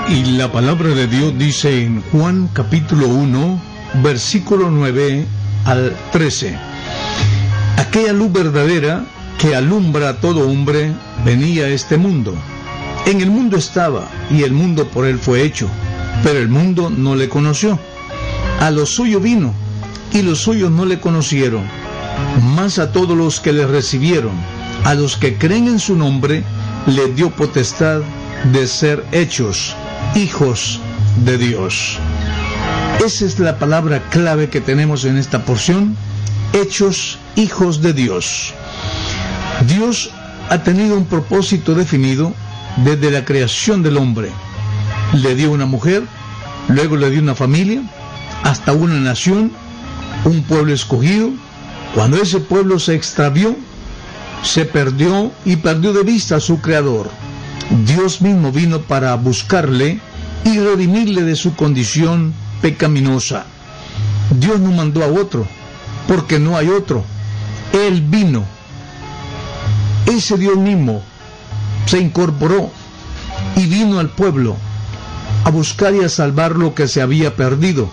Y la palabra de Dios dice en Juan capítulo 1, versículo 9 al 13. Aquella luz verdadera que alumbra a todo hombre venía a este mundo. En el mundo estaba, y el mundo por él fue hecho, pero el mundo no le conoció. A lo suyo vino, y los suyos no le conocieron. Mas a todos los que le recibieron, a los que creen en su nombre, le dio potestad de ser hechos hijos de Dios. Esa es la palabra clave que tenemos en esta porción: hechos hijos de Dios. Dios ha tenido un propósito definido desde la creación del hombre. Le dio una mujer, luego le dio una familia, hasta una nación, un pueblo escogido. Cuando ese pueblo se extravió, se perdió y perdió de vista a su creador, Dios mismo vino para buscarle y redimirle de su condición pecaminosa. Dios no mandó a otro, porque no hay otro. Él vino. Ese Dios mismo se incorporó y vino al pueblo a buscar y a salvar lo que se había perdido.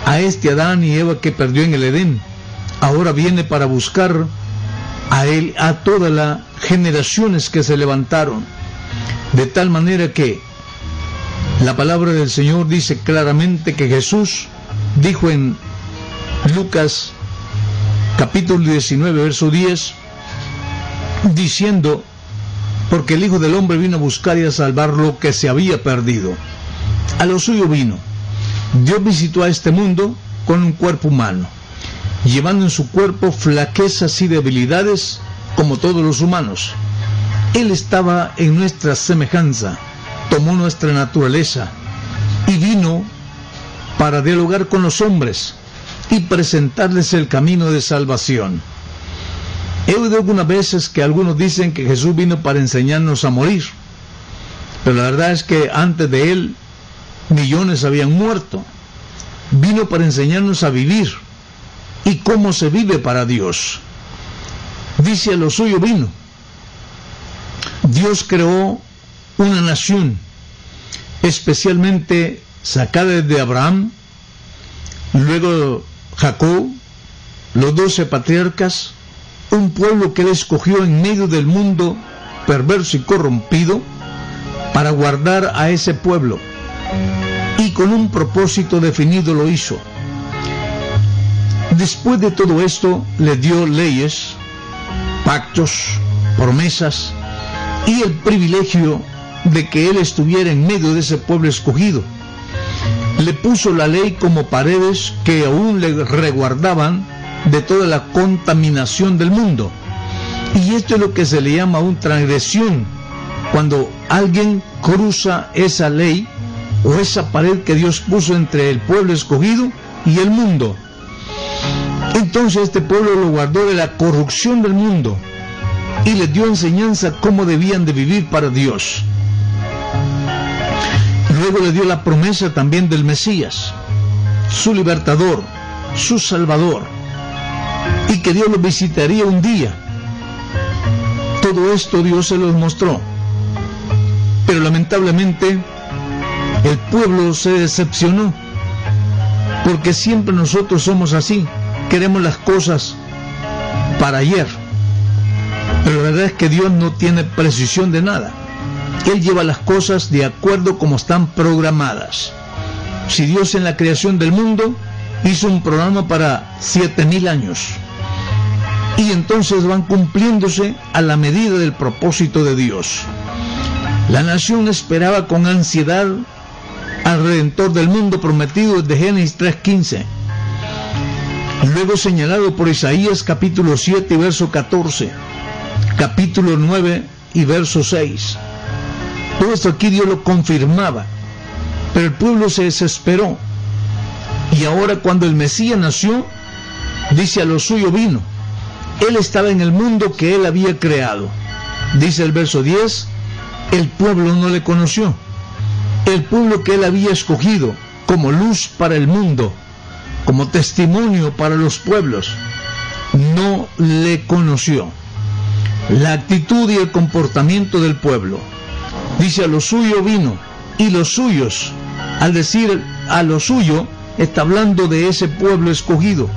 A este Adán y Eva que perdió en el Edén, ahora viene para buscar a él, a todas las generaciones que se levantaron. De tal manera que la palabra del Señor dice claramente que Jesús dijo en Lucas capítulo 19, verso 10, diciendo: porque el Hijo del Hombre vino a buscar y a salvar lo que se había perdido. A lo suyo vino. Dios visitó a este mundo con un cuerpo humano, llevando en su cuerpo flaquezas y debilidades como todos los humanos. Él estaba en nuestra semejanza, tomó nuestra naturaleza y vino para dialogar con los hombres y presentarles el camino de salvación. He oído algunas veces que algunos dicen que Jesús vino para enseñarnos a morir, pero la verdad es que antes de él millones habían muerto. Vino para enseñarnos a vivir y cómo se vive para Dios. Dice: a lo suyo vino. Dios creó una nación especialmente sacada de Abraham, luego Jacob, los 12 patriarcas, un pueblo que él escogió en medio del mundo perverso y corrompido para guardar a ese pueblo, y con un propósito definido lo hizo. Después de todo esto le dio leyes, pactos, promesas y el privilegio de que él estuviera en medio de ese pueblo escogido. Le puso la ley como paredes que aún le resguardaban de toda la contaminación del mundo. Y esto es lo que se le llama una transgresión, cuando alguien cruza esa ley o esa pared que Dios puso entre el pueblo escogido y el mundo. Entonces este pueblo lo guardó de la corrupción del mundo y les dio enseñanza cómo debían de vivir para Dios. Luego le dio la promesa también del Mesías, su libertador, su salvador, y que Dios los visitaría un día. Todo esto Dios se los mostró, pero lamentablemente el pueblo se decepcionó, porque siempre nosotros somos así, queremos las cosas para ayer, pero la verdad es que Dios no tiene precisión de nada. Él lleva las cosas de acuerdo como están programadas. Si Dios en la creación del mundo hizo un programa para 7,000 años, y entonces van cumpliéndose a la medida del propósito de Dios. La nación esperaba con ansiedad al Redentor del mundo prometido desde Génesis 3:15, luego señalado por Isaías capítulo 7 y verso 14, capítulo 9 y verso 6. Todo esto aquí Dios lo confirmaba, pero el pueblo se desesperó. Y ahora cuando el Mesías nació, dice: a lo suyo vino. Él estaba en el mundo que él había creado. Dice el verso 10, el pueblo no le conoció. El pueblo que él había escogido como luz para el mundo, como testimonio para los pueblos, no le conoció. La actitud y el comportamiento del pueblo. Dice: a lo suyo vino, y los suyos. Al decir a lo suyo, está hablando de ese pueblo escogido.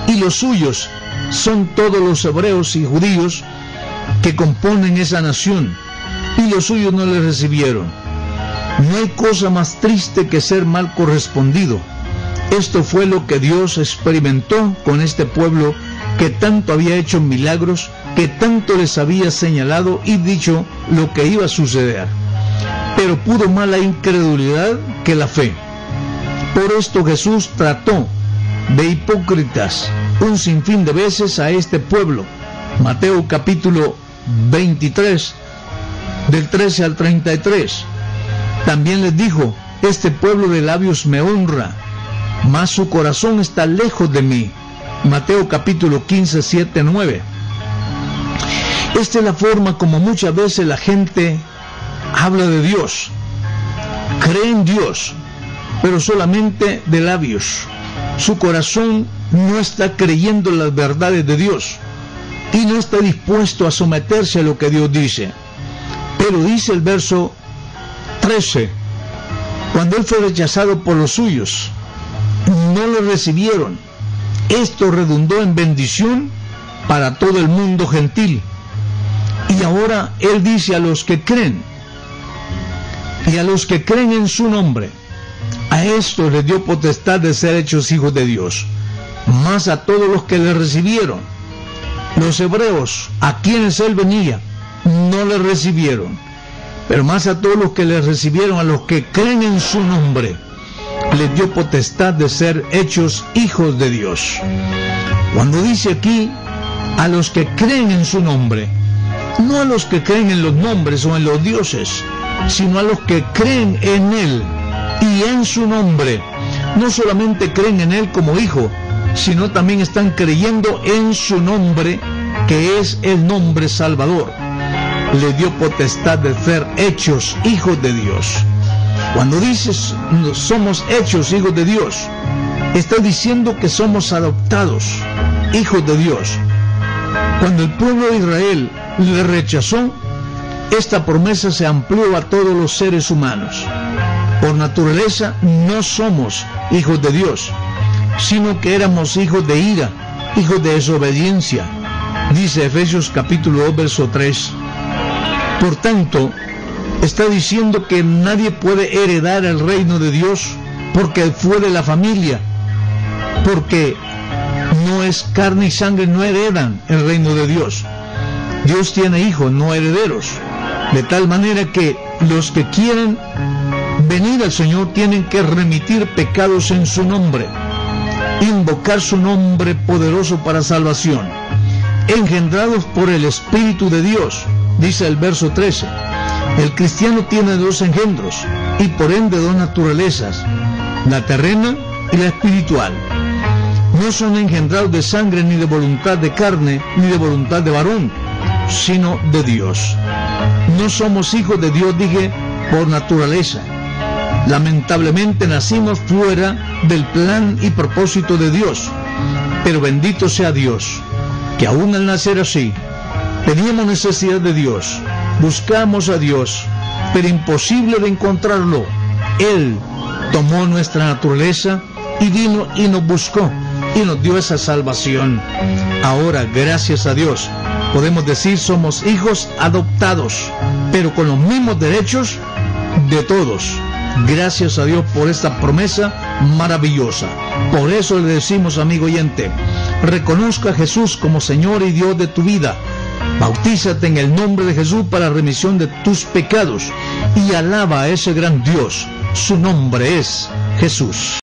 Y los suyos son todos los hebreos y judíos que componen esa nación. Y los suyos no le recibieron. No hay cosa más triste que ser mal correspondido. Esto fue lo que Dios experimentó con este pueblo que tanto había hecho milagros, que tanto les había señalado y dicho lo que iba a suceder. Pero pudo más la incredulidad que la fe. Por esto Jesús trató de hipócritas un sinfín de veces a este pueblo. Mateo capítulo 23, del 13 al 33. También les dijo: este pueblo de labios me honra, mas su corazón está lejos de mí. Mateo capítulo 15, 7, 9. Esta es la forma como muchas veces la gente habla de Dios. Cree en Dios, pero solamente de labios. Su corazón no está creyendo en las verdades de Dios y no está dispuesto a someterse a lo que Dios dice. Pero dice el verso 13: cuando él fue rechazado por los suyos, no lo recibieron. Esto redundó en bendición para todo el mundo gentil. Y ahora él dice a los que creen, y a los que creen en su nombre, a estos les dio potestad de ser hechos hijos de Dios, más a todos los que le recibieron. Los hebreos, a quienes él venía, no le recibieron, pero más a todos los que le recibieron, a los que creen en su nombre, les dio potestad de ser hechos hijos de Dios. Cuando dice aquí a los que creen en su nombre, no a los que creen en los nombres o en los dioses, sino a los que creen en Él y en su nombre. No solamente creen en Él como hijo, sino también están creyendo en su nombre, que es el nombre Salvador. Le dio potestad de ser hechos hijos de Dios. Cuando dices somos hechos hijos de Dios, está diciendo que somos adoptados hijos de Dios. Cuando el pueblo de Israel le rechazó, esta promesa se amplió a todos los seres humanos. Por naturaleza no somos hijos de Dios, sino que éramos hijos de ira, hijos de desobediencia. Dice Efesios capítulo 2, verso 3. Por tanto, está diciendo que nadie puede heredar el reino de Dios porque fue de la familia, porque no es carne y sangre, no heredan el reino de Dios. Dios tiene hijos, no herederos, de tal manera que los que quieren venir al Señor tienen que remitir pecados en su nombre, invocar su nombre poderoso para salvación, engendrados por el Espíritu de Dios. Dice el verso 13, el cristiano tiene dos engendros y por ende dos naturalezas, la terrena y la espiritual. No son engendrados de sangre, ni de voluntad de carne, ni de voluntad de varón, sino de Dios. No somos hijos de Dios, dije, por naturaleza. Lamentablemente nacimos fuera del plan y propósito de Dios, pero bendito sea Dios, que aún al nacer así, teníamos necesidad de Dios, buscamos a Dios, pero imposible de encontrarlo. Él tomó nuestra naturaleza y vino y nos buscó y nos dio esa salvación. Ahora, gracias a Dios, podemos decir somos hijos adoptados, pero con los mismos derechos de todos. Gracias a Dios por esta promesa maravillosa. Por eso le decimos, amigo oyente, reconozca a Jesús como Señor y Dios de tu vida. Bautízate en el nombre de Jesús para remisión de tus pecados y alaba a ese gran Dios. Su nombre es Jesús.